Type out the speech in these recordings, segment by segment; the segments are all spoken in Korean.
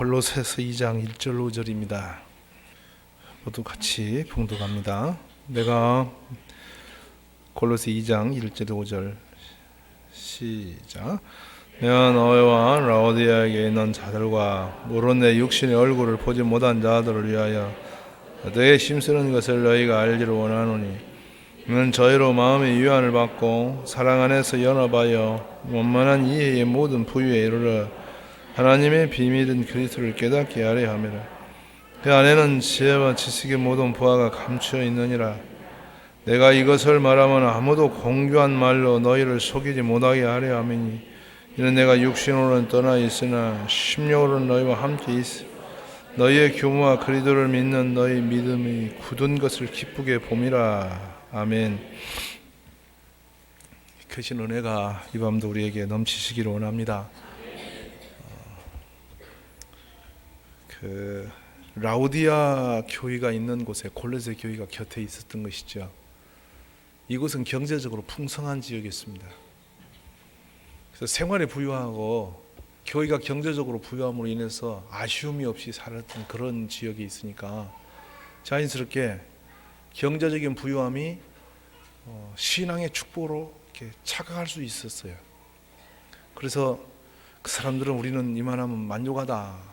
골로새서 2장 1절 5절입니다. 모두 같이 봉독합니다. 내가 골로새 2장 1절 5절 시작. 내가 너희와 라오디아에게 있는 자들과 물론 내 육신의 얼굴을 보지 못한 자들을 위하여 너희의 심쓰는 것을 너희가 알기를 원하노니 너는 저희로 마음의 위안을 받고 사랑 안에서 연합하여 원만한 이해의 모든 부유에 이르러 하나님의 비밀은 그리스도를 깨닫게 하려 함이라. 그 안에는 지혜와 지식의 모든 보화가 감추어 있느니라. 내가 이것을 말하면 아무도 공교한 말로 너희를 속이지 못하게 하려 함이니 이는 내가 육신으로는 떠나 있으나 심령으로는 너희와 함께 있으 너희의 교무와 그리스도를 믿는 너희 믿음이 굳은 것을 기쁘게 봄이라. 아멘. 크신 은혜가 이 밤도 우리에게 넘치시기를 원합니다. 라오디아 교회가 있는 곳에 골로새 교회가 곁에 있었던 것이죠. 이곳은 경제적으로 풍성한 지역이었습니다. 그래서 생활에 부유하고 교회가 경제적으로 부유함으로 인해서 아쉬움이 없이 살았던 그런 지역이 있으니까 자연스럽게 경제적인 부유함이 신앙의 축복으로 이렇게 착각할 수 있었어요. 그래서 그 사람들은 우리는 이만하면 만족하다,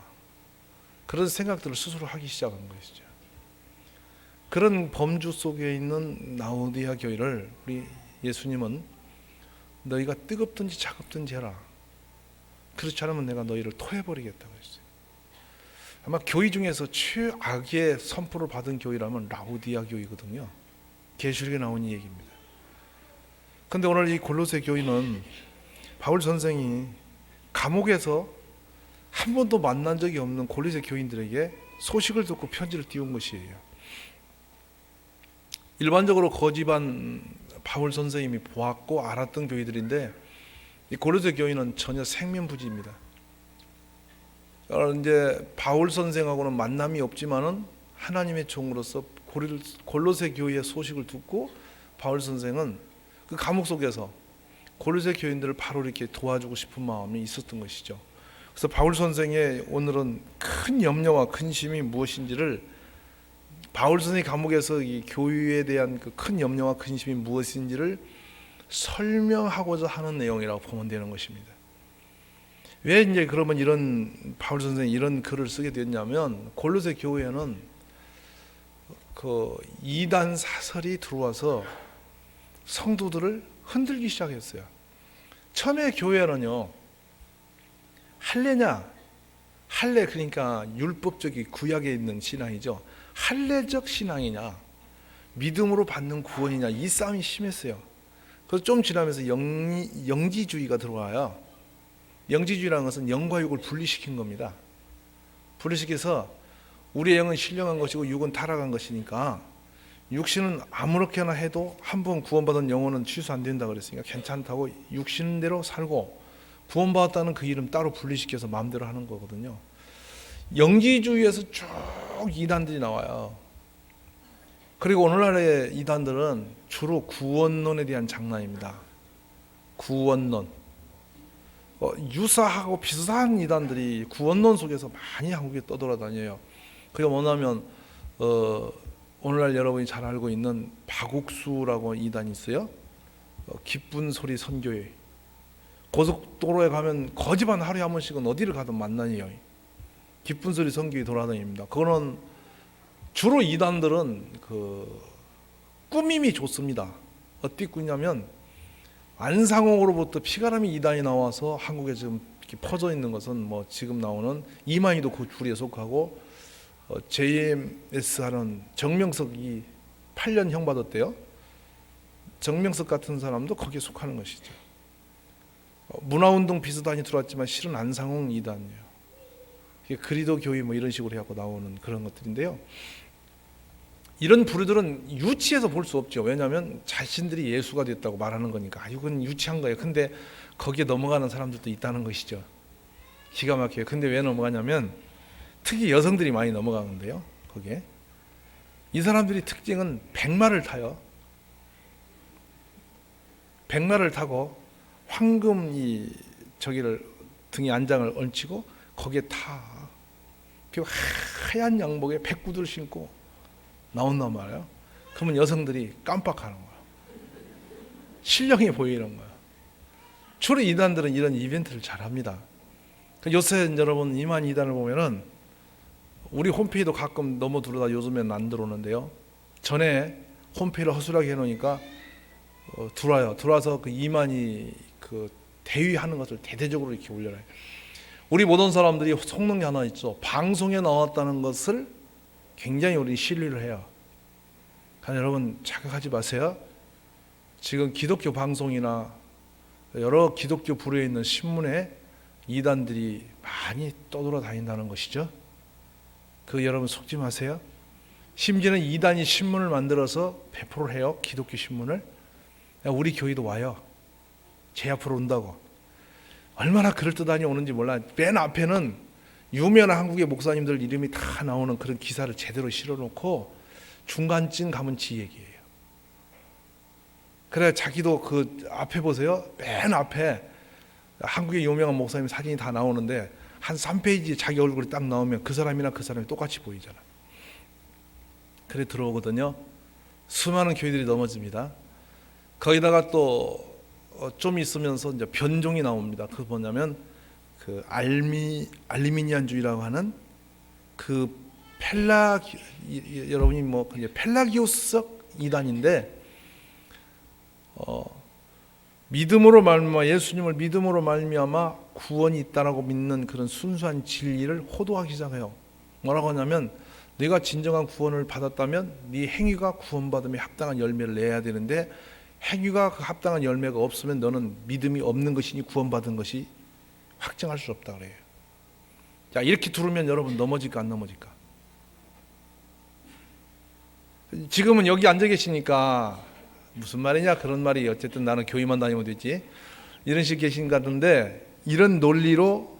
그런 생각들을 스스로 하기 시작한 것이죠. 그런 범주 속에 있는 라오디아 교회를 우리 예수님은 너희가 뜨겁든지 차갑든지 해라. 그렇지 않으면 내가 너희를 토해버리겠다고 했어요. 아마 교회 중에서 최악의 선포를 받은 교회라면 라오디아 교회거든요. 계시록에 나온 이 얘기입니다. 그런데 오늘 이 골로새 교회는 바울 선생이 감옥에서 한 번도 만난 적이 없는 골로새 교인들에게 소식을 듣고 편지를 띄운 것이에요. 일반적으로 거집안 바울 선생님이 보았고 알았던 교회들인데 이 골로새 교인은 전혀 생면부지입니다. 이제 바울 선생하고는 만남이 없지만은 하나님의 종으로서 골로새 교회의 소식을 듣고 바울 선생은 그 감옥 속에서 골로새 교인들을 바로 이렇게 도와주고 싶은 마음이 있었던 것이죠. 그래서 바울 선생의 오늘은 큰 염려와 근심이 무엇인지를, 바울 선생이 감옥에서 이 교회에 대한 그 큰 염려와 근심이 무엇인지를 설명하고자 하는 내용이라고 보면 되는 것입니다. 왜 이제 그러면 이런 바울 선생이 이런 글을 쓰게 됐냐면, 골로새 교회에는 그 이단 사설이 들어와서 성도들을 흔들기 시작했어요. 처음에 교회는요, 할례냐, 할례 그러니까 율법적인 구약에 있는 신앙이죠. 할례적 신앙이냐, 믿음으로 받는 구원이냐, 이 싸움이 심했어요. 그래서 좀 지나면서 영지주의가 들어와요. 영지주의라는 것은 영과 육을 분리시킨 겁니다. 분리시켜서 우리의 영은 신령한 것이고 육은 타락한 것이니까 육신은 아무렇게나 해도 한 번 구원받은 영혼은 취소 안 된다 그랬으니까 괜찮다고 육신대로 살고, 구원받았다는 그 이름 따로 분리시켜서 마음대로 하는 거거든요. 영지주의에서 쭉 이단들이 나와요. 그리고 오늘날의 이단들은 주로 구원론에 대한 장난입니다. 구원론. 유사하고 비슷한 이단들이 구원론 속에서 많이 한국에 떠돌아다녀요. 그게 뭐냐면 오늘날 여러분이 잘 알고 있는 박옥수라고 이단이 있어요. 기쁜 소리 선교회. 고속도로에 가면 거지반 하루에 한 번씩은 어디를 가든 만나요. 기쁜 소리 선교회 돌아다닙니다. 그거는 주로 이단들은 그 꾸밈이 좋습니다. 어떻게 꾸냐면 안상홍으로부터 피가람이 이단이 나와서 한국에 지금 이렇게 퍼져 있는 것은 뭐 지금 나오는 이만희도 그 줄에 속하고 JMS 하는 정명석이 8년 받았대요. 정명석 같은 사람도 거기에 속하는 것이죠. 문화운동 비슷하게 들어왔지만 실은 안상홍 이단이에요. 그리도 교회 뭐 이런 식으로 해갖고 나오는 그런 것들인데요. 이런 부류들은 유치해서 볼 수 없죠. 왜냐하면 자신들이 예수가 됐다고 말하는 거니까. 이건 유치한 거예요. 근데 거기에 넘어가는 사람들도 있다는 것이죠. 기가 막혀요. 근데 왜 넘어가냐면 특히 여성들이 많이 넘어가는데요. 거기에 이 사람들이 특징은 백마를 타요. 백마를 타고 황금 이 저기를 등에 안장을 얹히고 거기에 타. 그 하얀 양복에 백구두를 신고 나온단 말이에요. 그러면 여성들이 깜빡하는 거야. 신령해 보이는 거야. 주로 이단들은 이런 이벤트를 잘합니다. 요새 여러분 이만 이단을 보면은 우리 홈페이지도 가끔 넘어 들어다 요즘엔 안 들어오는데요. 전에 홈페이지를 허술하게 해놓으니까 들어와요. 들어와서 그 이만희 그 대위하는 것을 대대적으로 이렇게 올려놔요. 우리 모든 사람들이 속는 게 하나 있죠. 방송에 나왔다는 것을 굉장히 우리 신뢰를 해요. 그러니까 여러분 착각하지 마세요. 지금 기독교 방송이나 여러 기독교 부류에 있는 신문에 이단들이 많이 떠돌아다닌다는 것이죠. 그 여러분 속지 마세요. 심지어는 이단이 신문을 만들어서 배포를 해요. 기독교 신문을. 우리 교회도 와요. 제 앞으로 온다고. 얼마나 그럴듯하니 오는지 몰라. 맨 앞에는 유명한 한국의 목사님들 이름이 다 나오는 그런 기사를 제대로 실어놓고 중간쯤 가면 지 얘기예요. 그래 자기도 그 앞에 보세요. 맨 앞에 한국의 유명한 목사님 사진이 다 나오는데 한 3페이지에 자기 얼굴이 딱 나오면 그 사람이랑 그 사람이 똑같이 보이잖아. 그래 들어오거든요. 수많은 교회들이 넘어집니다. 거기다가 또 좀 있으면서 이제 변종이 나옵니다. 그 뭐냐면 그 알미니안주의라고 하는 그 여러분이 뭐 펠라기오스적 이단인데 믿음으로 말미암아 예수님을 믿음으로 말미암아 구원이 있다라고 믿는 그런 순수한 진리를 호도하기 시작해요. 뭐라고 하냐면 네가 진정한 구원을 받았다면 네 행위가 구원받음에 합당한 열매를 내야 되는데 행위가 그 합당한 열매가 없으면 너는 믿음이 없는 것이니 구원받은 것이 확증할 수 없다 그래요. 자 이렇게 들으면 여러분 넘어질까 안 넘어질까? 지금은 여기 앉아 계시니까 무슨 말이냐 그런 말이 어쨌든 나는 교회만 다니면 되지 이런 식 계신 것 같은데 이런 논리로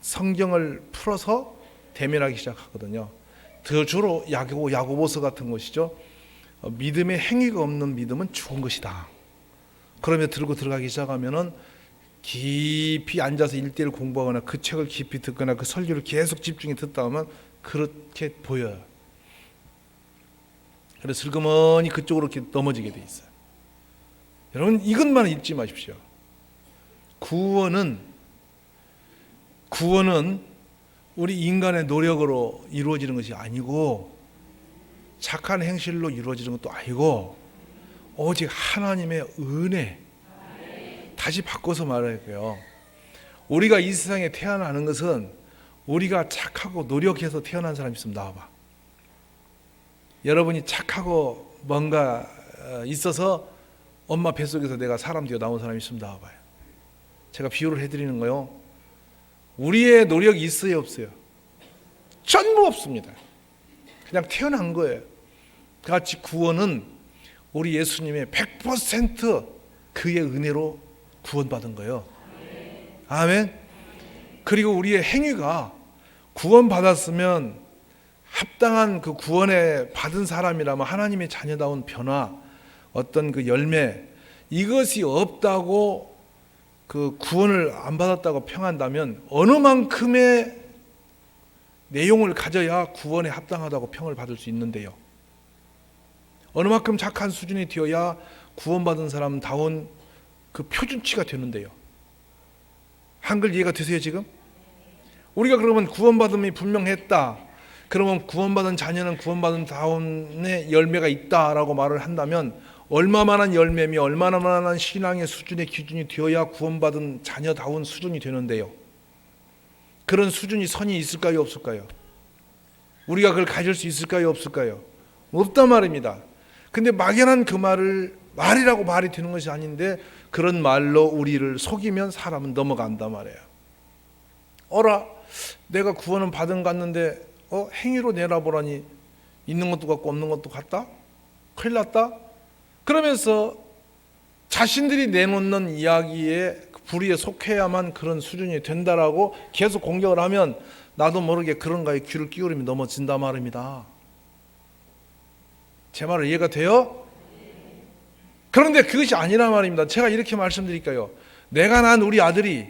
성경을 풀어서 대면하기 시작하거든요. 더 주로 야고보서 같은 것이죠. 믿음의 행위가 없는 믿음은 죽은 것이다. 그러면 들고 들어가기 시작하면은 깊이 앉아서 1:1 공부하거나 그 책을 깊이 듣거나 그 설교를 계속 집중해 듣다 보면 그렇게 보여요. 그래서 슬그머니 그쪽으로 이렇게 넘어지게 돼 있어요. 여러분 이것만 잊지 마십시오. 구원은 우리 인간의 노력으로 이루어지는 것이 아니고 착한 행실로 이루어지는 것도 아니고 오직 하나님의 은혜. 다시 바꿔서 말할게요. 우리가 이 세상에 태어나는 것은 우리가 착하고 노력해서 태어난 사람 있으면 나와봐. 여러분이 착하고 뭔가 있어서 엄마 뱃속에서 내가 사람 되어 나온 사람이 있으면 나와봐요. 제가 비유를 해드리는 거요. 우리의 노력이 있어요 없어요? 전부 없습니다. 그냥 태어난 거예요. 같이 구원은 우리 예수님의 100% 그의 은혜로 구원받은 거예요. 아멘. 그리고 우리의 행위가 구원받았으면 합당한 그 구원에 받은 사람이라면 하나님의 자녀다운 변화, 어떤 그 열매 이것이 없다고 그 구원을 안 받았다고 평한다면 어느 만큼의 내용을 가져야 구원에 합당하다고 평을 받을 수 있는데요. 어느 만큼 착한 수준이 되어야 구원받은 사람다운 그 표준치가 되는데요. 한글 이해가 되세요 지금? 우리가 그러면 구원받음이 분명했다. 그러면 구원받은 자녀는 구원받은 다운의 열매가 있다라고 말을 한다면 얼마만한 열매며 얼마만한 신앙의 수준의 기준이 되어야 구원받은 자녀다운 수준이 되는데요. 그런 수준이 선이 있을까요 없을까요? 우리가 그걸 가질 수 있을까요 없을까요? 없단 말입니다. 근데 막연한 그 말을 말이라고 말이 되는 것이 아닌데 그런 말로 우리를 속이면 사람은 넘어간단 말이에요. 어라 내가 구원은 받은 것 같는데 행위로 내라보라니 있는 것도 같고 없는 것도 같다? 큰일 났다? 그러면서 자신들이 내놓는 이야기에 불의에 속해야만 그런 수준이 된다라고 계속 공격을 하면 나도 모르게 그런가에 귀를 기울이면 넘어진단 말입니다. 제 말을 이해가 돼요? 그런데 그것이 아니란 말입니다. 제가 이렇게 말씀드릴까요? 내가 낳은 우리 아들이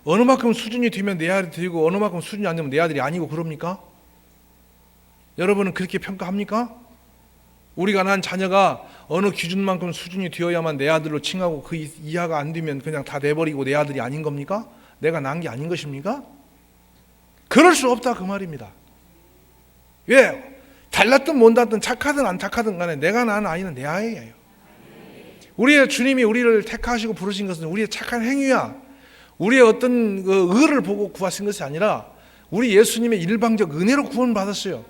어느 만큼 수준이 되면 내 아들이 되고 어느 만큼 수준이 안 되면 내 아들이 아니고 그럽니까? 여러분은 그렇게 평가합니까? 우리가 낳은 자녀가 어느 기준만큼 수준이 되어야만 내 아들로 칭하고 그 이하가 안 되면 그냥 다 내버리고 내 아들이 아닌 겁니까? 내가 낳은 게 아닌 것입니까? 그럴 수 없다 그 말입니다. 왜? 달랐든 못났든 착하든 안 착하든 간에 내가 낳은 아이는 내 아이예요. 우리의 주님이 우리를 택하시고 부르신 것은 우리의 착한 행위야, 우리의 어떤 그 의를 보고 구하신 것이 아니라 우리 예수님의 일방적 은혜로 구원받았어요.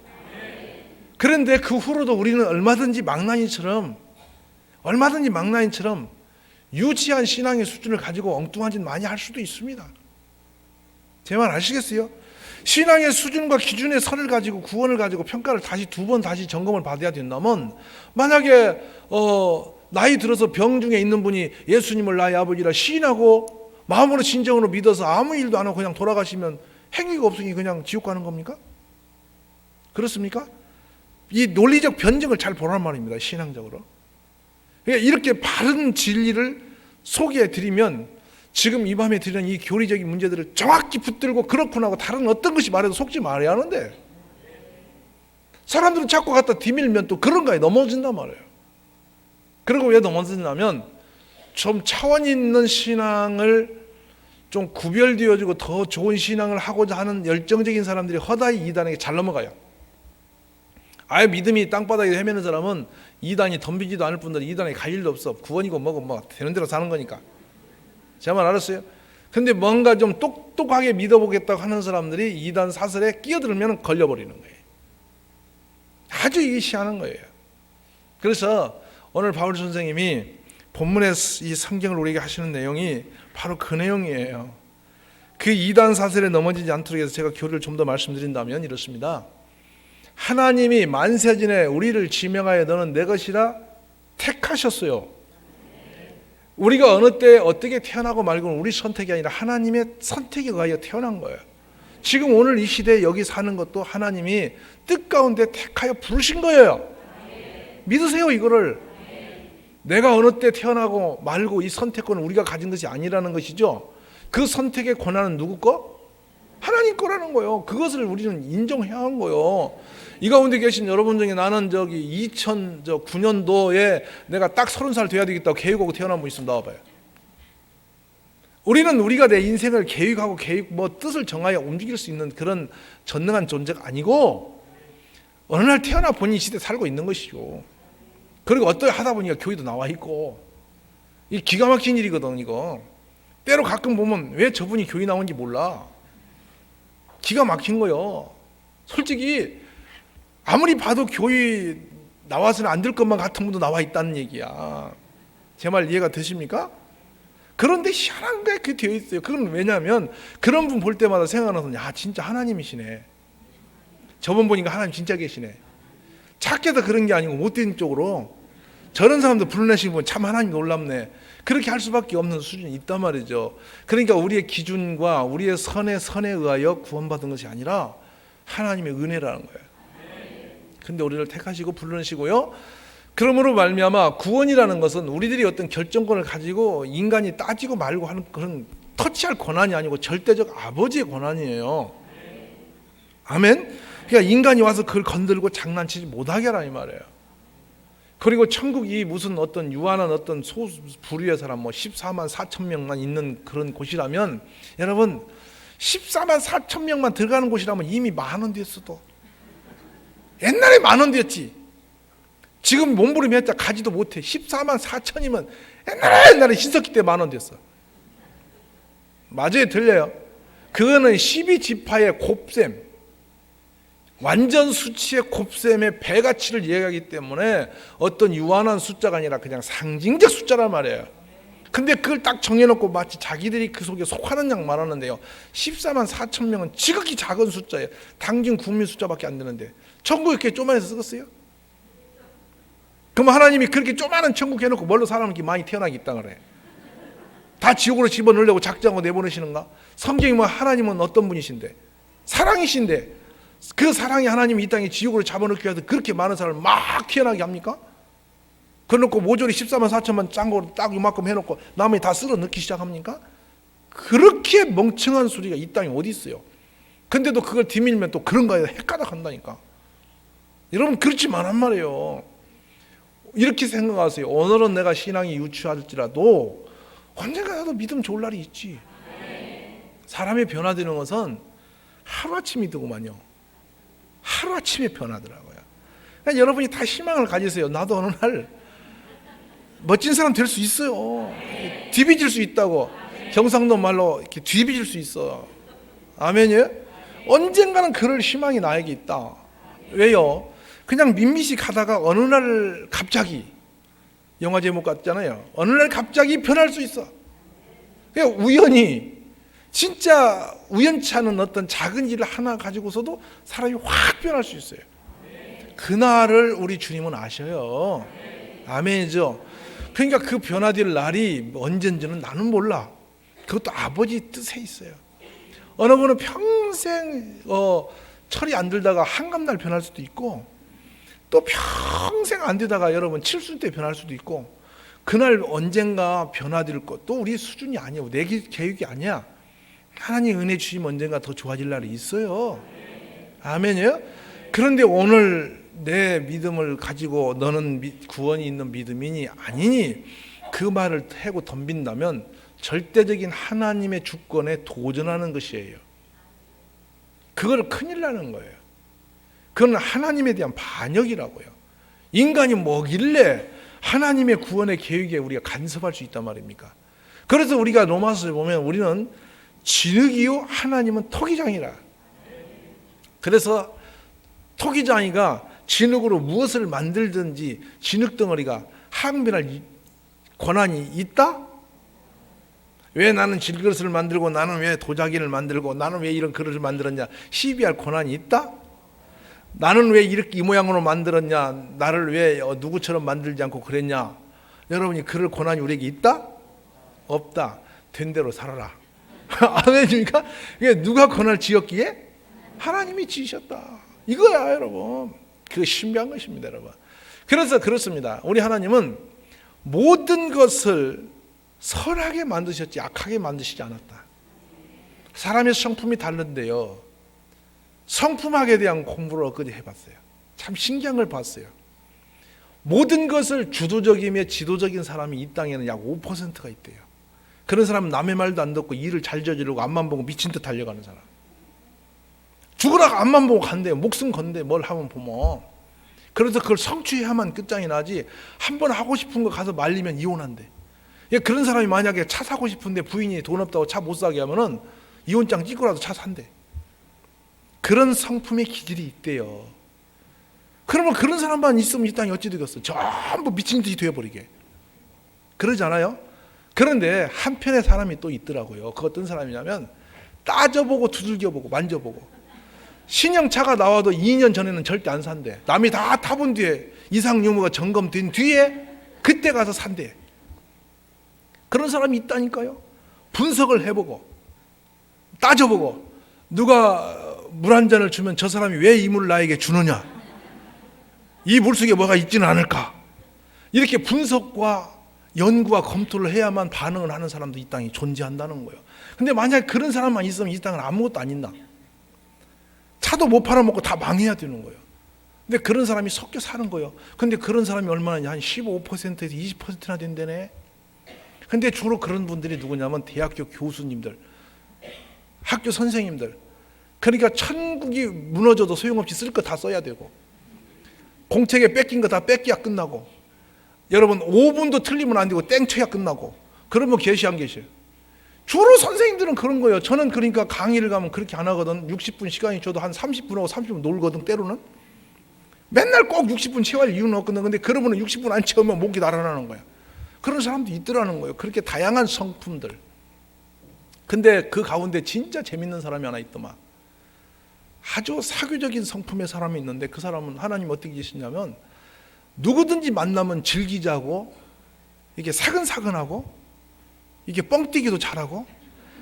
그런데 그 후로도 우리는 얼마든지 망나니처럼 유치한 신앙의 수준을 가지고 엉뚱한 짓 많이 할 수도 있습니다. 제 말 아시겠어요? 신앙의 수준과 기준의 선을 가지고 구원을 가지고 평가를 두 번 다시 점검을 받아야 된다면, 만약에 나이 들어서 병 중에 있는 분이 예수님을 나의 아버지라 시인하고 마음으로 진정으로 믿어서 아무 일도 안 하고 그냥 돌아가시면 행위가 없으니 그냥 지옥 가는 겁니까? 그렇습니까? 이 논리적 변증을 잘 보란 말입니다. 신앙적으로. 그러니까 이렇게 바른 진리를 소개해 드리면 지금 이 밤에 드리는 이 교리적인 문제들을 정확히 붙들고 그렇구나 하고 다른 어떤 것이 말해도 속지 말아야 하는데, 사람들은 자꾸 갖다 뒤밀면 또 그런 거에 넘어진단 말이에요. 그리고 왜 넘어지냐면 좀 차원 있는 신앙을 좀 구별되어지고 더 좋은 신앙을 하고자 하는 열정적인 사람들이 허다히 이단에게 잘 넘어가요. 아예 믿음이 땅바닥에 헤매는 사람은 이단이 덤비지도 않을 뿐더러 이단에 갈 일도 없어. 구원이고 뭐고 뭐 되는 대로 사는 거니까. 제 말 알았어요? 근데 뭔가 좀 똑똑하게 믿어보겠다고 하는 사람들이 이단 사설에 끼어들면 걸려버리는 거예요. 아주 이게 희한한 거예요. 그래서 오늘 바울 선생님이 본문의 이 성경을 우리에게 하시는 내용이 바로 그 내용이에요. 그 이단 사설에 넘어지지 않도록 해서 제가 교리를 좀 더 말씀드린다면 이렇습니다. 하나님이 만세전에 우리를 지명하여 너는 내 것이라 택하셨어요. 우리가 어느 때 어떻게 태어나고 말고는 우리 선택이 아니라 하나님의 선택에 의하여 태어난 거예요. 지금 오늘 이 시대에 여기 사는 것도 하나님이 뜻 가운데 택하여 부르신 거예요. 믿으세요 이거를. 내가 어느 때 태어나고 말고 이 선택권은 우리가 가진 것이 아니라는 것이죠. 그 선택의 권한은 누구 거? 하나님 거라는 거예요. 그것을 우리는 인정해야 하는 거예요. 이 가운데 계신 여러분 중에 나는 2009년도에 내가 딱 30살 돼야 되겠다고 계획하고 태어난 분 있으면 나와봐요. 우리는 우리가 내 인생을 계획하고 뜻을 정하여 움직일 수 있는 그런 전능한 존재가 아니고 어느 날 태어나 본인 시대에 살고 있는 것이죠. 그리고 어떻게 하다 보니까 교회도 나와 있고, 이 기가 막힌 일이거든 이거. 때로 가끔 보면 왜 저분이 교회 나온지 몰라. 기가 막힌 거요. 솔직히 아무리 봐도 교회 나와서는 안 될 것만 같은 분도 나와 있다는 얘기야. 제 말 이해가 되십니까? 그런데 희한한 게 그게 되어 있어요. 그건 왜냐하면 그런 분 볼 때마다 생각나서 야 진짜 하나님이시네. 저번 보니까 하나님 진짜 계시네. 착해서 그런 게 아니고 못된 쪽으로 저런 사람들 불러내시는 분 참 하나님 놀랍네. 그렇게 할 수밖에 없는 수준이 있단 말이죠. 그러니까 우리의 기준과 우리의 선에 의하여 구원받은 것이 아니라 하나님의 은혜라는 거예요. 근데 우리를 택하시고 불러내시고요. 그러므로 말미암아 구원이라는 것은 우리들이 어떤 결정권을 가지고 인간이 따지고 말고 하는 그런 터치할 권한이 아니고 절대적 아버지의 권한이에요. 아멘. 그러니까 인간이 와서 그걸 건들고 장난치지 못하게 하라 이 말이에요. 그리고 천국이 무슨 어떤 유한한 어떤 부류의 사람 14만 4천 명만 있는 그런 곳이라면, 여러분 14만 4천 명만 들어가는 곳이라면 이미 10,000원 됐어도. 옛날에 10,000원 됐지. 지금 몸부림했자 가지도 못해. 14만 4천이면 옛날에 신석기 때 10,000원 됐어. 맞아요, 들려요? 그거는 12지파의 곱셈, 완전 수치의 곱셈의 배가치를 이해하기 때문에 어떤 유한한 숫자가 아니라 그냥 상징적 숫자란 말이에요. 근데 그걸 딱 정해놓고 마치 자기들이 그 속에 속하는 양 말하는데요. 14만 4천 명은 지극히 작은 숫자예요. 당진 국민 숫자밖에 안 되는데 천국에 이렇게 쪼만해서 쓰겠어요? 그럼 하나님이 그렇게 쪼만한 천국 해놓고 뭘로 사람을 이렇게 많이 태어나게 있다 그래? 다 지옥으로 집어넣으려고 작정하고 내보내시는가? 성경이 뭐 하나님은 어떤 분이신데? 사랑이신데 그 사랑이 하나님이 이 땅에 지옥으로 잡아넣기 위해서 그렇게 많은 사람을 막 태어나게 합니까? 그래놓고 모조리 14만 4천만 짠 거로 딱 이만큼 해놓고 나머지 다 쓸어 넣기 시작합니까? 그렇게 멍청한 소리가 이 땅에 어디 있어요. 근데도 그걸 뒤밀면 또 그런 거에 헷가닥 한다니까. 여러분 그렇지 말란 말이에요. 이렇게 생각하세요. 오늘은 내가 신앙이 유추할지라도 언젠가 나도 믿음 좋을 날이 있지. 사람이 변화되는 것은 하루아침이더구만요. 하루아침에 변하더라고요. 그러니까 여러분이 다 희망을 가지세요. 나도 어느 날 멋진 사람 될 수 있어요. 뒤비질 수 있다고. 경상도 말로 이렇게 뒤비질 수 있어. 아멘이요? 언젠가는 그럴 희망이 나에게 있다. 왜요? 그냥 밋밋이 가다가 어느 날 갑자기, 영화 제목 같잖아요. 어느 날 갑자기 변할 수 있어. 그냥 우연히, 진짜 우연치 않은 어떤 작은 일을 하나 가지고서도 사람이 확 변할 수 있어요. 그날을 우리 주님은 아셔요. 아멘이죠. 그러니까 그 변화될 날이 언젠지는 나는 몰라. 그것도 아버지 뜻에 있어요. 어느 분은 평생 철이 안 들다가 한감날 변할 수도 있고, 또 평생 안 되다가 여러분 칠순 때 변할 수도 있고, 그날 언젠가 변화될 것도 우리 수준이 아니에요. 내 계획이 아니야. 하나님 은혜 주시면 언젠가 더 좋아질 날이 있어요. 아멘이요? 그런데 오늘 내 믿음을 가지고 너는 구원이 있는 믿음이니 아니니 그 말을 하고 덤빈다면 절대적인 하나님의 주권에 도전하는 것이에요. 그걸 큰일 나는 거예요. 그건 하나님에 대한 반역이라고요. 인간이 뭐길래 하나님의 구원의 계획에 우리가 간섭할 수 있단 말입니까? 그래서 우리가 로마서에 보면 우리는 진흙이요 하나님은 토기장이라. 그래서 토기장이가 진흙으로 무엇을 만들든지 진흙덩어리가 항변할 권한이 있다? 왜 나는 질그릇을 만들고 나는 왜 도자기를 만들고 나는 왜 이런 그릇을 만들었냐 시비할 권한이 있다? 나는 왜 이렇게 이 모양으로 만들었냐, 나를 왜 누구처럼 만들지 않고 그랬냐, 여러분이 그럴 권한이 우리에게 있다? 없다. 된 대로 살아라. 아멘입니까? 이게 누가 권한을 지었기에? 하나님이 지으셨다. 이거야 여러분. 그 신비한 것입니다 여러분. 그래서 그렇습니다. 우리 하나님은 모든 것을 선하게 만드셨지 악하게 만드시지 않았다. 사람의 성품이 다른데요, 성품학에 대한 공부를 엊그제 해봤어요. 참 신기한 걸 봤어요. 모든 것을 주도적이며 지도적인 사람이 이 땅에는 약 5%가 있대요. 그런 사람은 남의 말도 안 듣고 일을 잘 저지르고 앞만 보고 미친 듯 달려가는 사람. 죽으라고 앞만 보고 간대요. 목숨 건대 뭘 하면 보면. 그래서 그걸 성취해야만 끝장이 나지 한 번 하고 싶은 거 가서 말리면 이혼한대. 그런 사람이 만약에 차 사고 싶은데 부인이 돈 없다고 차 못 사게 하면은 이혼장 찍고라도 차 산대. 그런 성품의 기질이 있대요. 그러면 그런 사람만 있으면 이 땅이 어찌 되겠어? 전부 미친 듯이 되어버리게. 그러지 않아요? 그런데 한편의 사람이 또 있더라고요. 그 어떤 사람이냐면 따져보고 두들겨보고 만져보고, 신형차가 나와도 2년 전에는 절대 안 산대. 남이 다 타본 뒤에 이상 유무가 점검된 뒤에 그때 가서 산대. 그런 사람이 있다니까요. 분석을 해보고 따져보고, 누가 물 한 잔을 주면 저 사람이 왜 이 물을 나에게 주느냐, 이 물 속에 뭐가 있지는 않을까, 이렇게 분석과 연구와 검토를 해야만 반응을 하는 사람도 이 땅에 존재한다는 거예요. 근데 만약 그런 사람만 있으면 이 땅은 아무것도 안 있나? 차도 못 팔아먹고 다 망해야 되는 거예요. 근데 그런 사람이 섞여 사는 거예요. 근데 그런 사람이 얼마나, 한 15%에서 20%나 된다네. 근데 주로 그런 분들이 누구냐면 대학교 교수님들, 학교 선생님들. 그러니까 천국이 무너져도 소용없이 쓸 거 다 써야 되고, 공책에 뺏긴 거 다 뺏기야 끝나고, 여러분 5분도 틀리면 안 되고 땡쳐야 끝나고, 그러면 계시 안 계셔요. 주로 선생님들은 그런 거예요. 저는 그러니까 강의를 가면 그렇게 안 하거든. 60분 시간이 줘도 한 30분하고 30분 놀거든. 때로는 맨날 꼭 60분 채워야 이유는 없거든. 근데 그러면 60분 안 채우면 목이 날아나는 거야. 그런 사람도 있더라는 거예요. 그렇게 다양한 성품들. 근데 그 가운데 진짜 재밌는 사람이 하나 있더만. 아주 사교적인 성품의 사람이 있는데, 그 사람은 하나님 어떻게 계시냐면 누구든지 만나면 즐기자고, 이게 사근사근하고, 이게 뻥뛰기도 잘하고,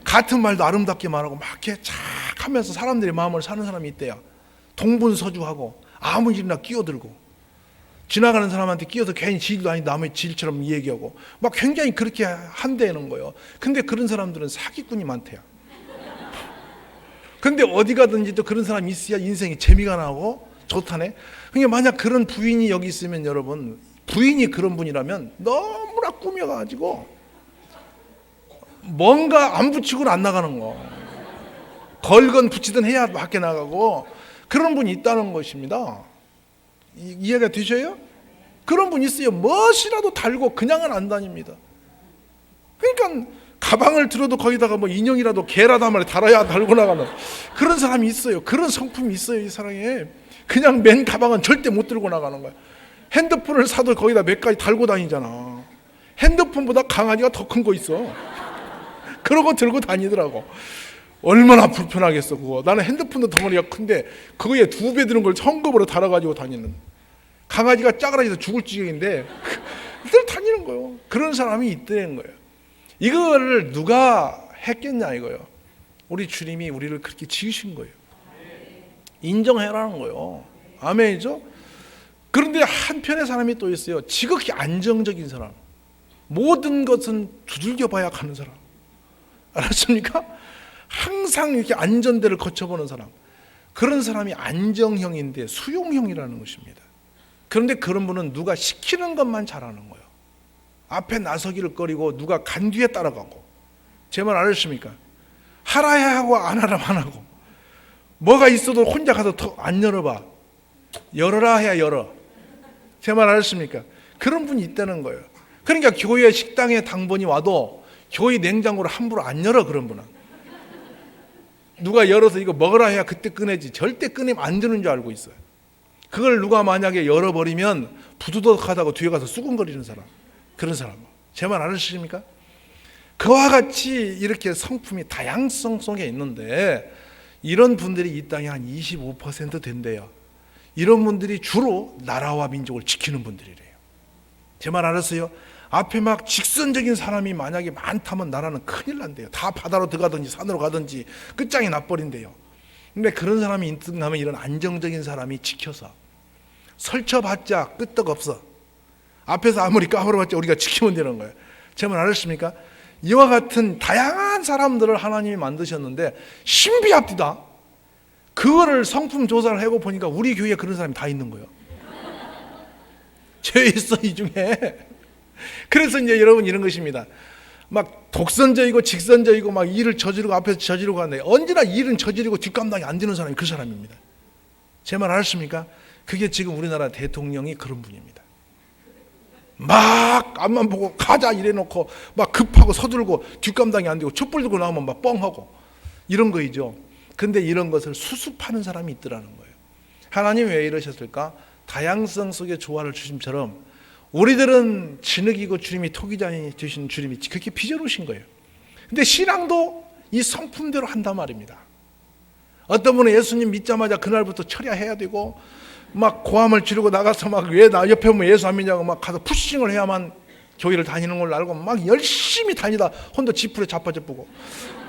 같은 말도 아름답게 말하고, 막 이렇게 착 하면서 사람들의 마음을 사는 사람이 있대요. 동분서주하고 아무 일이나 끼어들고. 지나가는 사람한테 끼어서 괜히 질도 아닌 남의 질처럼 얘기하고 막 굉장히 그렇게 한대는 거예요. 근데 그런 사람들은 사기꾼이 많대요. 근데 어디 가든지 또 그런 사람이 있어야 인생이 재미가 나고 좋다네. 그러니까 만약 그런 부인이 여기 있으면 여러분, 부인이 그런 분이라면 너무나 꾸며가지고 뭔가 안 붙이고는 안 나가는 거, 걸건 붙이든 해야 밖에 나가고 그런 분이 있다는 것입니다. 이해가 되셔요? 그런 분 있어요. 무엇이라도 달고 그냥은 안 다닙니다. 그러니까 가방을 들어도 거기다가 뭐 인형이라도 개라도 한 마리 달아야 달고 나가는 그런 사람이 있어요. 그런 성품이 있어요. 이 사람에 그냥 맨 가방은 절대 못 들고 나가는 거야. 핸드폰을 사도 거기다 몇 가지 달고 다니잖아. 핸드폰보다 강아지가 더 큰 거 있어. 그러고 들고 다니더라고. 얼마나 불편하겠어 그거. 나는 핸드폰도 덩어리가 큰데 그거에 2배 드는 걸 성급으로 달아가지고 다니는, 강아지가 짜그라져서 죽을 지경인데 늘 다니는 거예요. 그런 사람이 있다는 거예요. 이거를 누가 했겠냐 이거예요. 우리 주님이 우리를 그렇게 지으신 거예요. 인정해라는 거예요. 아멘이죠? 그런데 한편의 사람이 또 있어요. 지극히 안정적인 사람, 모든 것은 두들겨 봐야 가는 사람. 알았습니까? 항상 이렇게 안전대를 거쳐보는 사람, 그런 사람이 안정형인데 수용형이라는 것입니다. 그런데 그런 분은 누가 시키는 것만 잘하는 거예요. 앞에 나서기를 꺼리고 누가 간 뒤에 따라가고. 제 말 알으십니까? 하라 해야 하고 안 하라면 안 하고, 뭐가 있어도 혼자 가서 더 안 열어봐. 열어라 해야 열어. 제 말 알으십니까? 그런 분이 있다는 거예요. 그러니까 교회 식당에 당번이 와도 교회 냉장고를 함부로 안 열어. 그런 분은 누가 열어서 이거 먹으라 해야 그때 꺼내지, 절대 꺼내면 안 되는 줄 알고 있어요. 그걸 누가 만약에 열어버리면 부두덕하다고 뒤에 가서 수군거리는 사람, 그런 사람. 제 말 알으십니까? 그와 같이 이렇게 성품이 다양성 속에 있는데 이런 분들이 이 땅에 한 25% 된대요. 이런 분들이 주로 나라와 민족을 지키는 분들이래요. 제 말 알았어요? 앞에 막 직선적인 사람이 만약에 많다면 나라는 큰일 난대요. 다 바다로 들어가든지 산으로 가든지 끝장이 나버린대요. 근데 그런 사람이 있든가면 이런 안정적인 사람이 지켜서 설쳐봤자 끄떡없어. 앞에서 아무리 까불어봤자 우리가 지키면 되는 거예요. 제 말 알았습니까? 이와 같은 다양한 사람들을 하나님이 만드셨는데 신비합디다. 그거를 성품 조사를 하고 보니까 우리 교회에 그런 사람이 다 있는 거예요. 죄 있어 이 중에. 그래서 이제 여러분 이런 것입니다. 막 독선적이고 직선적이고 막 일을 저지르고 앞에서 저지르고 하는데 언제나 일은 저지르고 뒷감당이 안 되는 사람이 그 사람입니다. 제 말 알았습니까? 그게 지금 우리나라 대통령이 그런 분입니다. 막 앞만 보고 가자 이래놓고 막 급하고 서둘고 뒷감당이 안 되고 촛불 들고 나오면 막 뻥하고 이런 거이죠. 근데 이런 것을 수습하는 사람이 있더라는 거예요. 하나님 왜 이러셨을까? 다양성 속에 조화를 주심처럼 우리들은 진흙이고 주님이 토기장이 주신 주님이 그렇게 빚어놓으신 거예요. 근데 신앙도 이 성품대로 한단 말입니다. 어떤 분은 예수님 믿자마자 그날부터 철야해야 되고 막 고함을 지르고 나가서 막 왜 나 옆에 보면 예수 안 믿냐고 막 가서 푸싱을 해야만 교회를 다니는 걸로 알고 막 열심히 다니다 혼자 지푸레 자빠져보고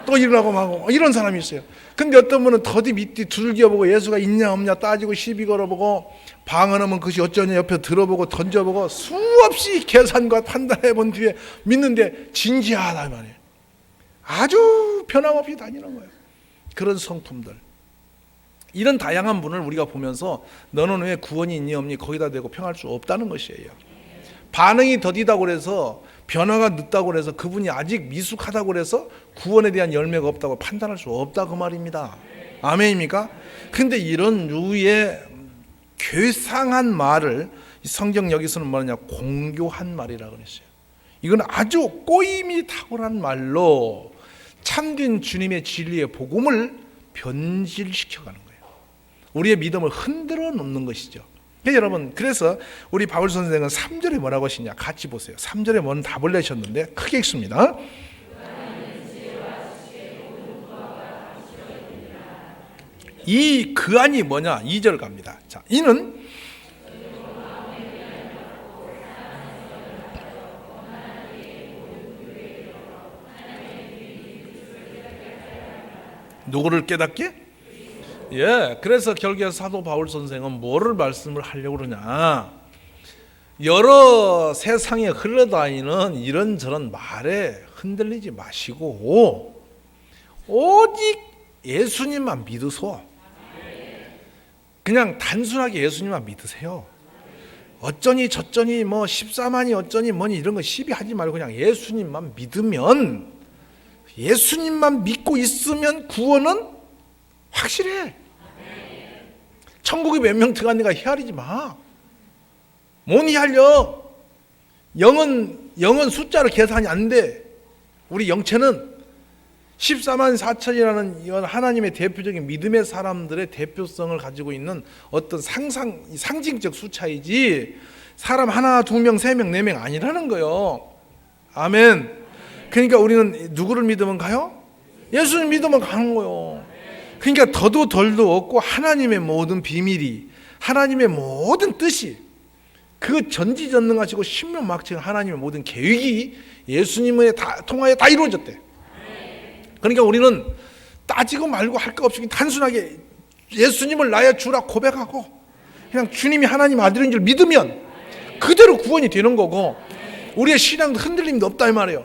또 일어나고 막 이런 사람이 있어요. 근데 어떤 분은 더디 밑뒤 두들겨보고 예수가 있냐 없냐 따지고 시비 걸어보고 방언하면 그것이 어쩌냐 옆에 들어보고 던져보고 수없이 계산과 판단해 본 뒤에 믿는데 진지하다 말이에요. 아주 변함없이 다니는 거예요. 그런 성품들, 이런 다양한 분을 우리가 보면서 너는 왜 구원이 있니 없니 거기다 대고 평할 수 없다는 것이에요. 반응이 더디다고 그래서 변화가 늦다고 그래서 그분이 아직 미숙하다고 그래서 구원에 대한 열매가 없다고 판단할 수 없다 그 말입니다. 아멘입니까? 근데 이런 류의 괴상한 말을 성경 여기서는 뭐냐, 공교한 말이라고 그랬어요. 이건 아주 꼬임이 탁월한 말로 참된 주님의 진리의 복음을 변질시켜가는 거예요. 우리의 믿음을 흔들어 놓는 것이죠. 여러분, 그래서 우리 바울 선생은 3절에 뭐라고 하시냐 같이 보세요. 3절에 뭔 답을 내셨는데 크게 읽습니다. 이 그 안이 뭐냐? 2절 갑니다. 자, 이는 누구를 깨닫게? 예, 그래서 결국에 사도 바울 선생은 뭐를 말씀을 하려고 그러냐? 여러 세상에 흘러다니는 이런저런 말에 흔들리지 마시고 오직 예수님만 믿으소. 그냥 단순하게 예수님만 믿으세요. 어쩌니 저쩌니 뭐 14만이 어쩌니 뭐니 이런 거 시비하지 말고 그냥 예수님만 믿으면, 예수님만 믿고 있으면 구원은 확실해. 천국에 몇 명 들어갔는가 헤아리지 마. 뭔 헤아려. 영은 숫자로 계산이 안 돼. 우리 영체는 14만 4천이라는 하나님의 대표적인 믿음의 사람들의 대표성을 가지고 있는 어떤 상징적 숫자이지 사람 하나, 두 명, 세 명, 네 명 아니라는 거예요. 아멘. 그러니까 우리는 누구를 믿으면 가요? 예수님 믿으면 가는 거예요. 그러니까 더도 덜도 없고 하나님의 모든 비밀이, 하나님의 모든 뜻이, 그 전지전능하시고 신명막측한 하나님의 모든 계획이 예수님을 통하여 다 이루어졌대. 그러니까 우리는 따지고 말고 할 거 없이 단순하게 예수님을 나의 주라 고백하고 그냥 주님이 하나님 아들인 줄 믿으면 그대로 구원이 되는 거고, 우리의 신앙도 흔들림도 없다 이 말이에요.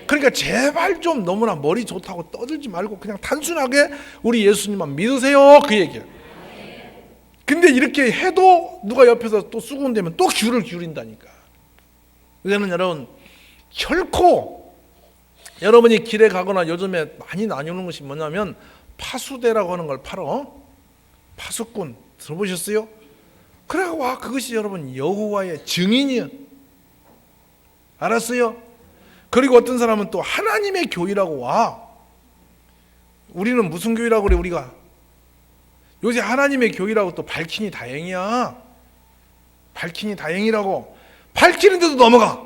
그러니까 제발 좀 너무나 머리 좋다고 떠들지 말고 그냥 단순하게 우리 예수님만 믿으세요, 그 얘기예요. 근데 이렇게 해도 누가 옆에서 또 수군대면 또 귀를 기울인다니까. 그래서 여러분, 결코 여러분이 길에 가거나 요즘에 많이 나누는 것이 뭐냐면 파수대라고 하는 걸 팔어. 파수꾼 들어보셨어요? 그래, 와, 그것이 여러분 여호와의 증인이야. 알았어요? 그리고 어떤 사람은 또 하나님의 교회라고 와. 우리는 무슨 교회라고 그래? 우리가 요새 하나님의 교회라고 또 밝히니 다행이야. 밝히니 다행이라고. 밝히는데도 넘어가.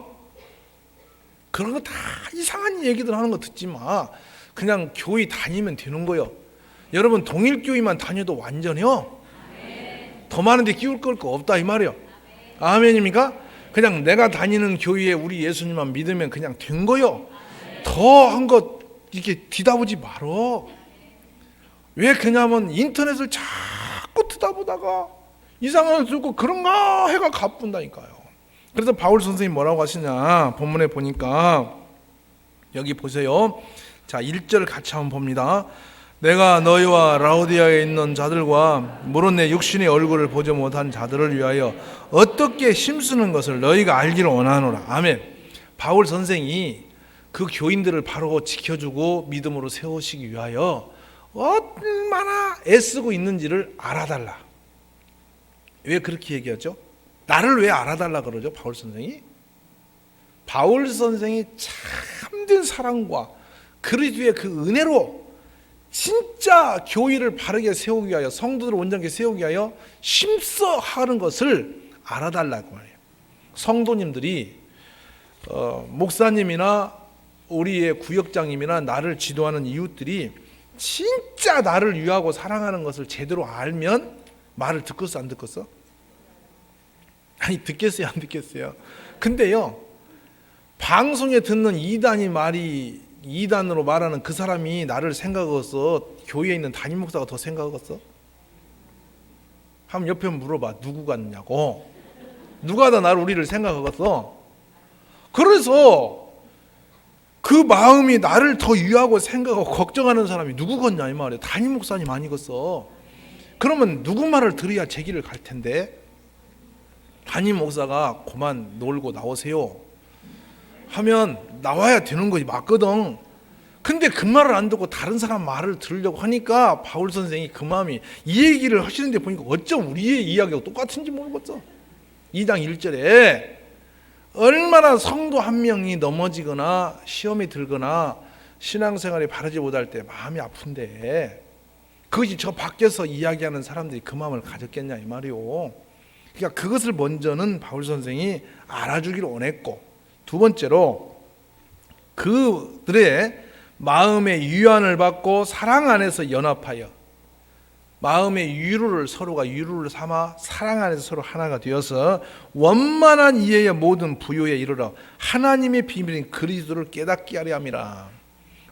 그런 거 다 이상한 얘기들 하는 거 듣지 마. 그냥 교회 다니면 되는 거요. 여러분, 동일교회만 다녀도 완전해요. 더 많은데 끼울 거 없다 이 말이요. 아멘입니까? 그냥 내가 다니는 교회에 우리 예수님만 믿으면 그냥 된 거요. 더 한 거 이렇게 뒤다보지 말어. 왜 그냐면 인터넷을 자꾸 듣다보다가 이상한 거 듣고 그런가 해가 가뿐다니까요. 그래서 바울 선생님이 뭐라고 하시냐, 본문에 보니까 여기 보세요. 자, 1절 같이 한번 봅니다. 내가 너희와 라오디아에 있는 자들과 물론 내 육신의 얼굴을 보지 못한 자들을 위하여 어떻게 힘쓰는 것을 너희가 알기를 원하노라. 아멘. 바울 선생이 그 교인들을 바로 지켜주고 믿음으로 세우시기 위하여 얼마나 애쓰고 있는지를 알아달라. 왜 그렇게 얘기하죠? 나를 왜 알아달라 그러죠? 바울 선생이? 바울 선생이 참된 사랑과 그리스도의 그 은혜로 진짜 교회를 바르게 세우기 위하여, 성도들을 온전하게 세우기 위하여 힘써 하는 것을 알아달라고 말해요. 성도님들이 목사님이나 우리의 구역장님이나 나를 지도하는 이웃들이 진짜 나를 위하고 사랑하는 것을 제대로 알면 말을 듣겠어 안 듣겠어? 아니, 듣겠어요 안 듣겠어요? 근데요, 방송에 듣는 이단으로 말하는 그 사람이 나를 생각했어? 교회에 있는 담임 목사가 더 생각했어? 한번 옆에 물어봐. 누구 같냐고. 누가 다 우리를 생각하겠어? 그래서 그 마음이 나를 더 위하고 생각하고 걱정하는 사람이 누구겠냐 이 말이에요. 담임 목사님 아니겠어? 그러면 누구 말을 들어야 제 길을 갈 텐데? 담임 목사가 그만 놀고 나오세요 하면 나와야 되는 거지, 맞거든. 근데 그 말을 안 듣고 다른 사람 말을 들으려고 하니까 바울 선생이 그 마음이, 이 얘기를 하시는데 보니까 어쩜 우리의 이야기하고 똑같은지 모르겠어. 2장 1절에 얼마나 성도 한 명이 넘어지거나 시험이 들거나 신앙생활이 바르지 못할 때 마음이 아픈데 그것이 저 밖에서 이야기하는 사람들이 그 마음을 가졌겠냐 이 말이요. 그러니까 그것을 먼저는 바울 선생이 알아주기를 원했고, 두 번째로 그들의 마음의 유한을 받고 사랑 안에서 연합하여 마음의 서로가 위로를 삼아 사랑 안에서 서로 하나가 되어서 원만한 이해의 모든 부요에 이르러 하나님의 비밀인 그리스도를 깨닫게 하려 함이라.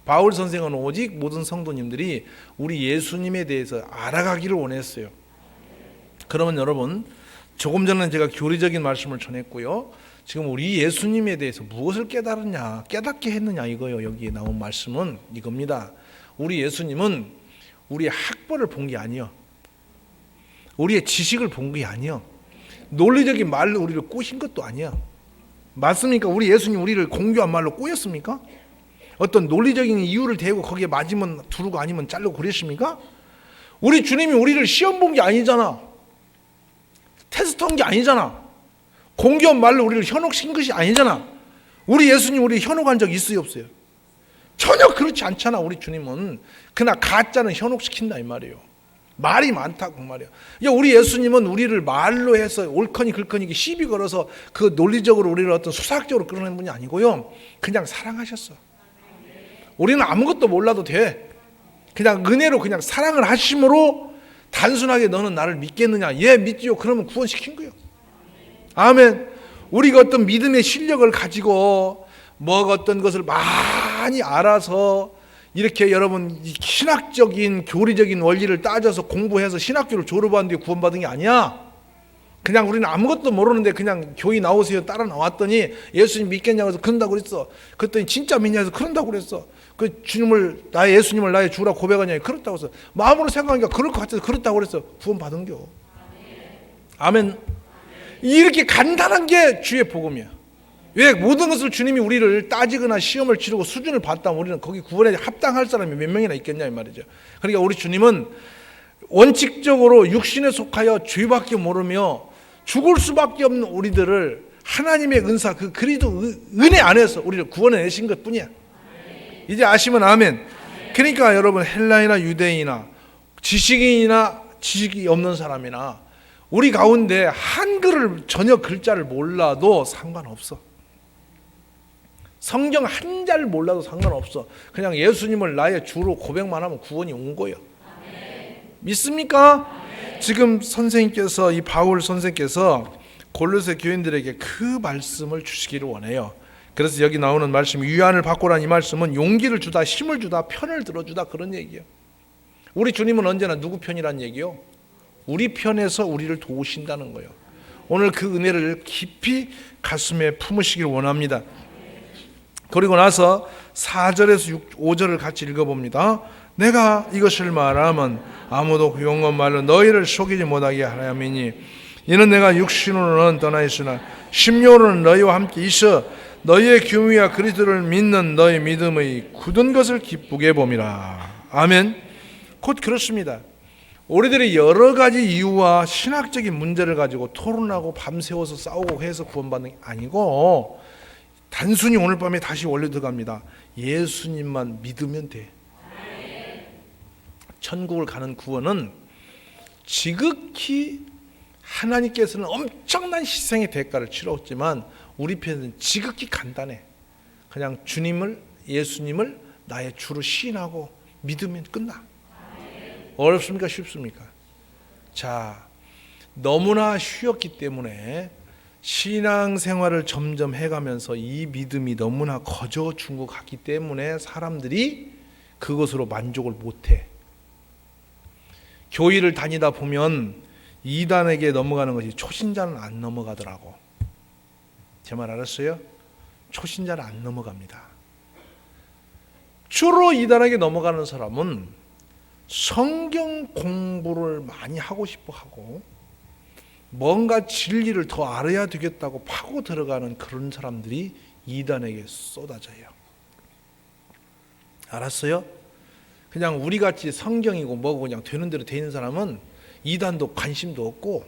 바울 선생은 오직 모든 성도님들이 우리 예수님에 대해서 알아가기를 원했어요. 그러면 여러분, 조금 전에 제가 교리적인 말씀을 전했고요. 지금 우리 예수님에 대해서 무엇을 깨달았냐, 깨닫게 했느냐 이거요. 여기에 나온 말씀은 이겁니다. 우리 예수님은 우리의 학벌을 본 게 아니요, 우리의 지식을 본 게 아니요, 논리적인 말로 우리를 꼬신 것도 아니야. 맞습니까? 우리 예수님 우리를 공교한 말로 꼬였습니까? 어떤 논리적인 이유를 대고 거기에 맞으면 두르고 아니면 자르고 그랬습니까? 우리 주님이 우리를 시험 본 게 아니잖아. 테스트한 게 아니잖아. 공교한 말로 우리를 현혹시킨 것이 아니잖아. 우리 예수님 우리 현혹한 적 있어요, 없어요? 전혀 그렇지 않잖아. 우리 주님은 그러나 가짜는 현혹시킨다 이 말이에요. 말이 많다고 말이에요. 우리 예수님은 우리를 말로 해서 옳거니 글거니 시비 걸어서 그 논리적으로 우리를 어떤 수사학적으로 끌어낸 분이 아니고요, 그냥 사랑하셨어. 우리는 아무것도 몰라도 돼. 그냥 은혜로 그냥 사랑을 하심으로 단순하게 너는 나를 믿겠느냐, 예 믿지요, 그러면 구원시킨 거예요. 아멘. 우리가 어떤 믿음의 실력을 가지고 뭐 어떤 것을 많이 알아서 이렇게 여러분 신학적인 교리적인 원리를 따져서 공부해서 신학교를 졸업한 뒤에 구원받은 게 아니야. 그냥 우리는 아무것도 모르는데 그냥 교회 나오세요 따라 나왔더니 예수님 믿겠냐고 해서 그런다고 그랬어. 그랬더니 진짜 믿냐 해서 그런다고 그랬어. 그 주님을, 나의 예수님을 나의 주라 고백하냐, 그렇다고 해서 마음으로 생각하니까 그럴 것 같아서 그렇다고 그랬어. 구원받은겨. 아멘. 이렇게 간단한 게 주의 복음이야. 왜? 모든 것을 주님이 우리를 따지거나 시험을 치르고 수준을 봤다면 우리는 거기 구원에 합당할 사람이 몇 명이나 있겠냐 이 말이죠. 그러니까 우리 주님은 원칙적으로 육신에 속하여 죄밖에 모르며 죽을 수밖에 없는 우리들을 하나님의 은사, 그 그리스도 은혜 안에서 우리를 구원해 내신 것 뿐이야. 이제 아시면 아멘. 그러니까 여러분 헬라이나 유대인이나 지식인이나 지식이 없는 사람이나 우리 가운데 한글을 전혀 글자를 몰라도 상관없어. 성경 한 자를 몰라도 상관없어. 그냥 예수님을 나의 주로 고백만 하면 구원이 온 거예요. 믿습니까? 지금 선생님께서, 이 바울 선생께서 골로새 교인들에게 그 말씀을 주시기를 원해요. 그래서 여기 나오는 말씀, 위안을 받고라는 이 말씀은 용기를 주다, 힘을 주다, 편을 들어주다, 그런 얘기예요. 우리 주님은 언제나 누구 편이란 얘기요? 우리 편에서 우리를 도우신다는 거예요. 오늘 그 은혜를 깊이 가슴에 품으시길 원합니다. 그리고 나서 4절에서 5절을 같이 읽어봅니다. 내가 이것을 말하면 아무도 그 용언 말로 너희를 속이지 못하게 하려니니 이는 내가 육신으로는 떠나 있으나 심령으로는 너희와 함께 있어 너희의 교미와 그리스도를 믿는 너희 믿음의 굳은 것을 기쁘게 봄이라. 아멘. 곧 그렇습니다. 우리들이 여러 가지 이유와 신학적인 문제를 가지고 토론하고 밤새워서 싸우고 해서 구원받는 게 아니고 단순히 오늘 밤에 다시 원래 들어갑니다. 예수님만 믿으면 돼. 천국을 가는 구원은 지극히 하나님께서는 엄청난 희생의 대가를 치렀지만 우리 편은 지극히 간단해. 그냥 주님을, 예수님을 나의 주로 시인하고 믿으면 끝나. 어렵습니까? 쉽습니까? 자, 너무나 쉬웠기 때문에 신앙생활을 점점 해가면서 이 믿음이 너무나 거저준 것 같기 때문에 사람들이 그것으로 만족을 못해. 교회를 다니다 보면 이단에게 넘어가는 것이 초신자는 안 넘어가더라고. 제 말 알았어요? 초신자는 안 넘어갑니다. 주로 이단에게 넘어가는 사람은 성경 공부를 많이 하고 싶어 하고 뭔가 진리를 더 알아야 되겠다고 파고 들어가는 그런 사람들이 이단에게 쏟아져요. 알았어요? 그냥 우리같이 성경이고 뭐고 그냥 되는 대로 되는 사람은 이단도 관심도 없고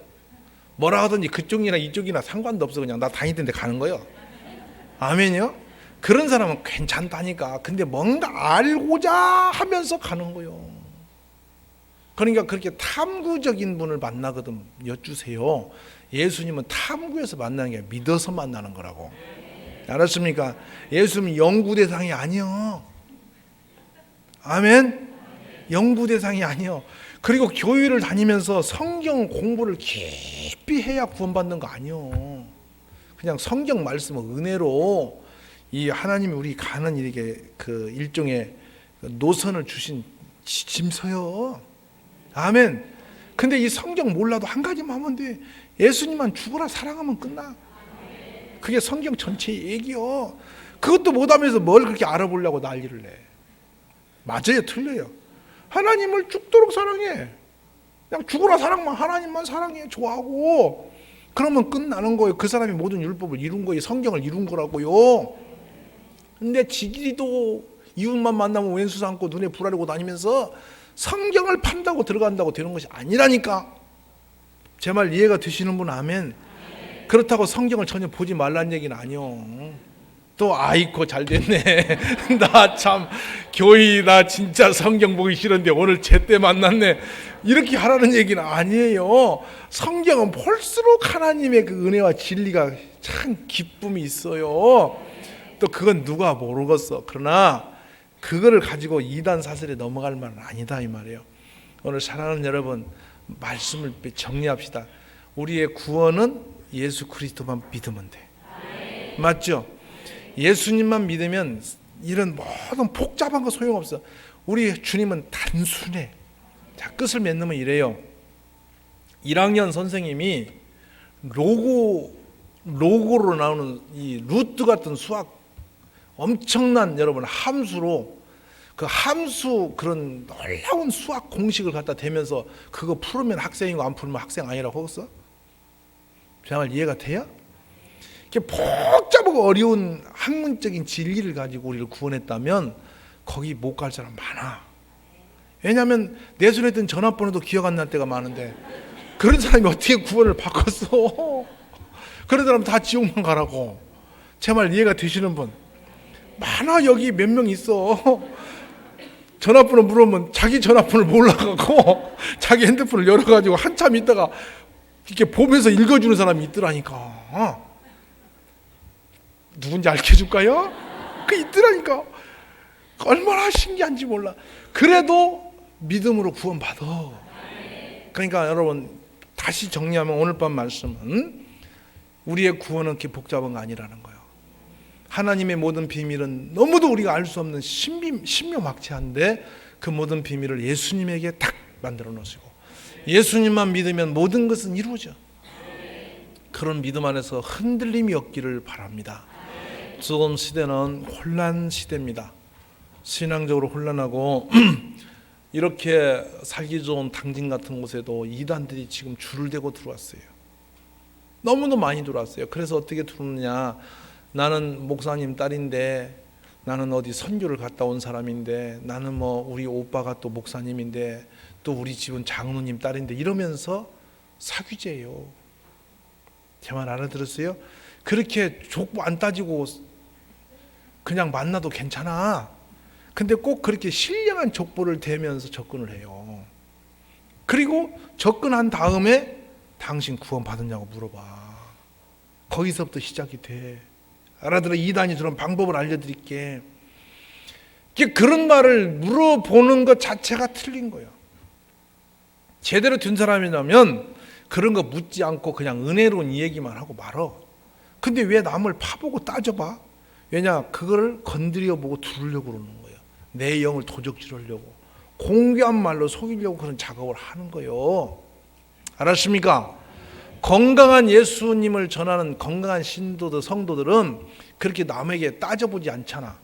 뭐라 하든지 그쪽이나 이쪽이나 상관도 없어. 그냥 나 다니던 데 가는 거예요. 아멘이요? 그런 사람은 괜찮다니까. 근데 뭔가 알고자 하면서 가는 거예요. 그러니까 그렇게 탐구적인 분을 만나거든 여쭈세요. 예수님은 탐구해서 만나는 게 아니라 믿어서 만나는 거라고. 알았습니까? 예수님은 연구 대상이 아니요. 아멘? 연구 대상이 아니요. 그리고 교회를 다니면서 성경 공부를 깊이 해야 구원받는 거 아니요. 그냥 성경 말씀을 은혜로 이 하나님이 우리 가는 이렇게 그 일종의 노선을 주신 짐서요. 아멘. 근데 이 성경 몰라도 한 가지만 하면 돼. 예수님만 죽어라 사랑하면 끝나. 그게 성경 전체의 얘기요. 그것도 못하면서 뭘 그렇게 알아보려고 난리를 내. 맞아요, 틀려요. 하나님을 죽도록 사랑해. 그냥 죽어라 사랑만, 하나님만 사랑해, 좋아하고. 그러면 끝나는 거예요. 그 사람이 모든 율법을 이룬 거예요. 성경을 이룬 거라고요. 근데 지들이도 이웃만 만나면 왼수 삼고 눈에 불아르고 다니면서 성경을 판다고 들어간다고 되는 것이 아니라니까. 제 말 이해가 되시는 분 아멘. 그렇다고 성경을 전혀 보지 말라는 얘기는 아니요. 또 아이고 잘 됐네. 나 참 교회 나 진짜 성경 보기 싫은데 오늘 제때 만났네. 이렇게 하라는 얘기는 아니에요. 성경은 볼수록 하나님의 그 은혜와 진리가 참 기쁨이 있어요. 또 그건 누가 모르겠어. 그러나 그거를 가지고 이단 사슬에 넘어갈 만은 아니다 이 말이에요. 오늘 사랑하는 여러분, 말씀을 정리합시다. 우리의 구원은 예수 그리스도만 믿으면 돼. 맞죠? 예수님만 믿으면 이런 모든 복잡한 거 소용없어. 우리 주님은 단순해. 자, 끝을 맺으면 이래요. 1학년 선생님이 로고로 나오는 이 루트 같은 수학 엄청난 여러분 함수로 그 함수 그런 놀라운 수학 공식을 갖다 대면서 그거 풀으면 학생이고 안 풀면 학생 아니라고 하겠어? 정말 이해가 돼요? 이렇게 복잡하고 어려운 학문적인 진리를 가지고 우리를 구원했다면 거기 못 갈 사람 많아. 왜냐하면 내 손에 든 전화번호도 기억 안 날 때가 많은데 그런 사람이 어떻게 구원을 바꿨어? 그런 사람 다 지옥만 가라고. 제 말 이해가 되시는 분 많아. 여기 몇 명 있어. 전화번호 물으면 자기 전화번호를 몰라가고 자기 핸드폰을 열어가지고 한참 있다가 이렇게 보면서 읽어주는 사람이 있더라니까. 누군지 알려줄까요? 그 있더라니까. 얼마나 신기한지 몰라. 그래도 믿음으로 구원받아. 그러니까 여러분 다시 정리하면 오늘 밤 말씀은 우리의 구원은 그렇게 복잡한 거 아니라는 거예요. 하나님의 모든 비밀은 너무도 우리가 알 수 없는 신묘막대한데 그 모든 비밀을 예수님에게 딱 만들어 놓으시고 예수님만 믿으면 모든 것은 이루어져. 그런 믿음 안에서 흔들림이 없기를 바랍니다. 지금 시대는 혼란 시대입니다. 신앙적으로 혼란하고 이렇게 살기 좋은 당진 같은 곳에도 이단들이 지금 줄을 대고 들어왔어요. 너무도 많이 들어왔어요. 그래서 어떻게 들어오느냐. 나는 목사님 딸인데, 나는 어디 선교를 갔다 온 사람인데, 나는 뭐 우리 오빠가 또 목사님인데, 또 우리 집은 장로님 딸인데 이러면서 사귀재요. 제 말 알아들었어요? 그렇게 족보 안 따지고 그냥 만나도 괜찮아. 근데 꼭 그렇게 신령한 족보를 대면서 접근을 해요. 그리고 접근한 다음에 당신 구원 받았냐고 물어봐. 거기서부터 시작이 돼. 알아들어? 이단이 그런 방법을 알려드릴게. 그런 말을 물어보는 것 자체가 틀린 거예요. 제대로 된 사람이라면 그런 거 묻지 않고 그냥 은혜로운 이야기만 하고 말어. 근데 왜 남을 파보고 따져봐? 왜냐? 그걸 건드려 보고 두르려고 그러는 거예요. 내 영을 도적질하려고. 공개한 말로 속이려고 그런 작업을 하는 거예요. 알았습니까? 건강한 예수님을 전하는 건강한 신도들, 성도들은 그렇게 남에게 따져보지 않잖아.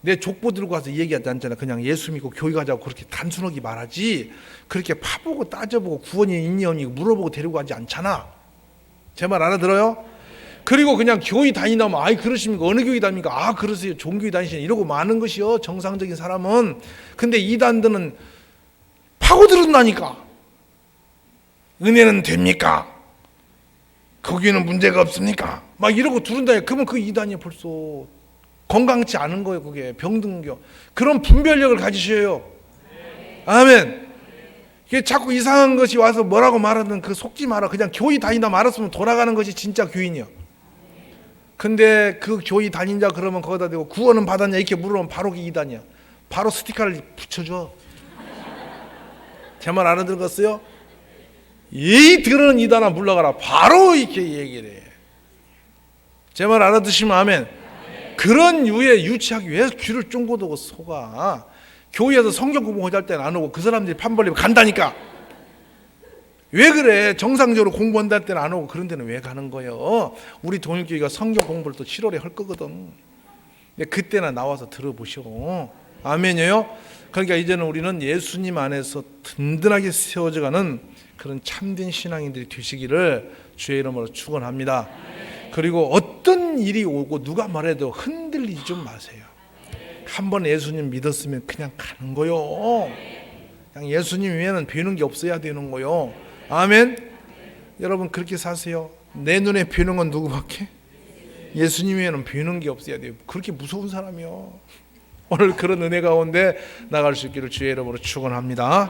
내 족보 들고 가서 얘기하지 않잖아. 그냥 예수 믿고 교회 가자고 그렇게 단순하게 말하지 그렇게 파보고 따져보고 구원이 있니 없니 물어보고 데리고 가지 않잖아. 제 말 알아들어요? 그리고 그냥 교회 다니다면 아이 그러십니까? 어느 교회 다닙니까? 아 그러세요. 좋은 교회 다니시네. 이러고 마는 것이요. 정상적인 사람은. 근데 이단들은 파고들었다니까. 은혜는 됩니까? 거기는 문제가 없습니까? 막 이러고 두른다. 그러면 그 이단이 벌써 건강치 않은 거예요. 그게 병등교. 그런 분별력을 가지셔요. 아멘. 이게 자꾸 이상한 것이 와서 뭐라고 말하든 그 속지 마라. 그냥 교회 다니다 말았으면 돌아가는 것이 진짜 교인이야. 근데 그 교회 다닌자 그러면 거기다 대고 구원은 받았냐 이렇게 물으면 바로 그 이단이야. 바로 스티커를 붙여줘. 제 말 알아들었어요? 이 들은 이단아 물러가라. 바로 이렇게 얘기를 해. 제 말 알아듣시면 아멘. 그런 유에 유치하기 위해서 귀를 쫑고두고 속아. 교회에서 성경 공부할 때는 안 오고 그 사람들이 판벌리면 간다니까. 왜 그래? 정상적으로 공부한다는 때는 안 오고 그런 데는 왜 가는 거예요? 우리 동일교회가 성경 공부를 또 7월에 할 거거든. 근데 그때나 나와서 들어보시오. 아멘이요. 그러니까 이제는 우리는 예수님 안에서 든든하게 세워져가는 그런 참된 신앙인들이 되시기를 주의 이름으로 축원합니다. 그리고 어떤 일이 오고 누가 말해도 흔들리지 좀 마세요. 한번 예수님 믿었으면 그냥 가는 거요. 그냥 예수님 외에는 배우는 게 없어야 되는 거요. 아멘. 여러분 그렇게 사세요. 내 눈에 배우는 건 누구밖에? 예수님 외에는 배우는 게 없어야 돼요. 그렇게 무서운 사람이요. 오늘 그런 은혜 가운데 나갈 수 있기를 주의 이름으로 축원합니다.